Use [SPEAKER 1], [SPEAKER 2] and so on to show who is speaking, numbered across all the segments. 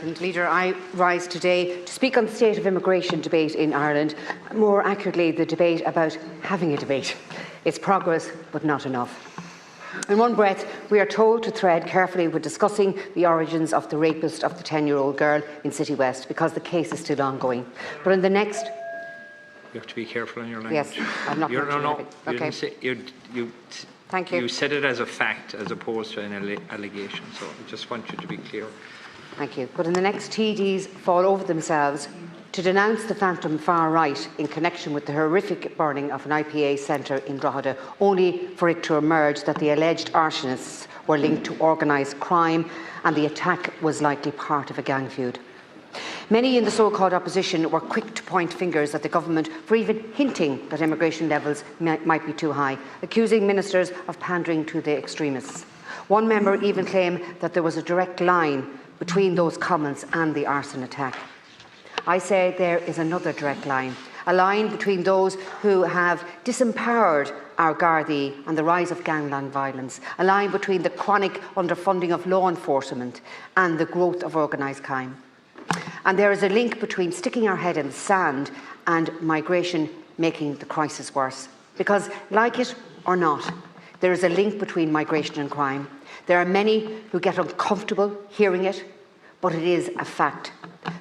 [SPEAKER 1] Leader, I rise today to speak on the state of immigration debate in Ireland, more accurately the debate about having a debate. It's progress, but not enough. In one breath, we are told to tread carefully when discussing the origins of the rapist of the 10-year-old girl in City West, because the case is still ongoing. But in the next...
[SPEAKER 2] You have to be careful in your language.
[SPEAKER 1] Yes, I'm not going to. Okay. Thank you.
[SPEAKER 2] You said it as a fact as opposed to an allegation, so I just want you to be clear.
[SPEAKER 1] Thank you. But in the next, TDs fall over themselves to denounce the phantom far right in connection with the horrific burning of an IPA centre in Drogheda, only for it to emerge that the alleged arsonists were linked to organised crime and the attack was likely part of a gang feud. Many in the so-called opposition were quick to point fingers at the government for even hinting that immigration levels might be too high, accusing ministers of pandering to the extremists. One member even claimed that there was a direct line between those comments and the arson attack. I say there is another direct line, a line between those who have disempowered our Gardaí and the rise of gangland violence, a line between the chronic underfunding of law enforcement and the growth of organised crime. And there is a link between sticking our head in the sand and migration making the crisis worse. Because, like it or not, there is a link between migration and crime. There are many who get uncomfortable hearing it, but it is a fact.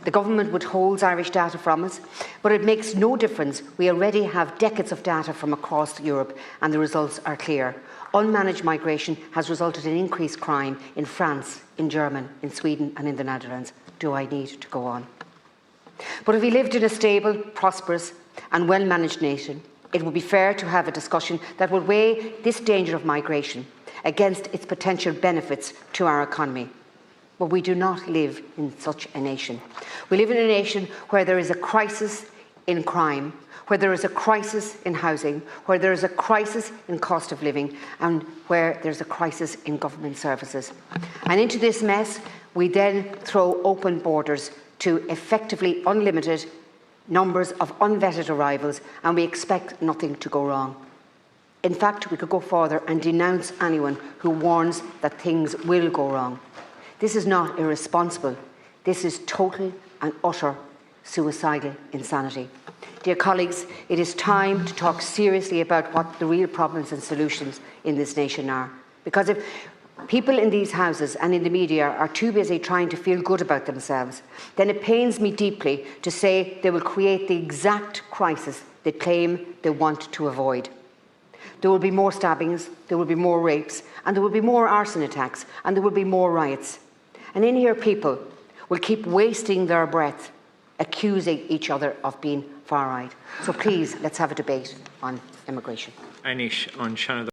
[SPEAKER 1] The government withholds Irish data from us, but it makes no difference. We already have decades of data from across Europe, and the results are clear. Unmanaged migration has resulted in increased crime in France, in Germany, in Sweden and in the Netherlands. Do I need to go on? But if we lived in a stable, prosperous and well-managed nation, it would be fair to have a discussion that would weigh this danger of migration against its potential benefits to our economy. But we do not live in such a nation. We live in a nation where there is a crisis in crime, where there is a crisis in housing, where there is a crisis in cost of living, and where there's a crisis in government services. And into this mess, we then throw open borders to effectively unlimited numbers of unvetted arrivals, and we expect nothing to go wrong. In fact, we could go further and denounce anyone who warns that things will go wrong. This is not irresponsible. This is total and utter suicidal insanity. Dear colleagues, it is time to talk seriously about what the real problems and solutions in this nation are. Because if people in these houses and in the media are too busy trying to feel good about themselves, then it pains me deeply to say they will create the exact crisis they claim they want to avoid. There will be more stabbings, there will be more rapes, and there will be more arson attacks, and there will be more riots. And in here, people will keep wasting their breath, accusing each other of being far right. So please, let's have a debate on immigration.
[SPEAKER 2] Anish, on Shannon.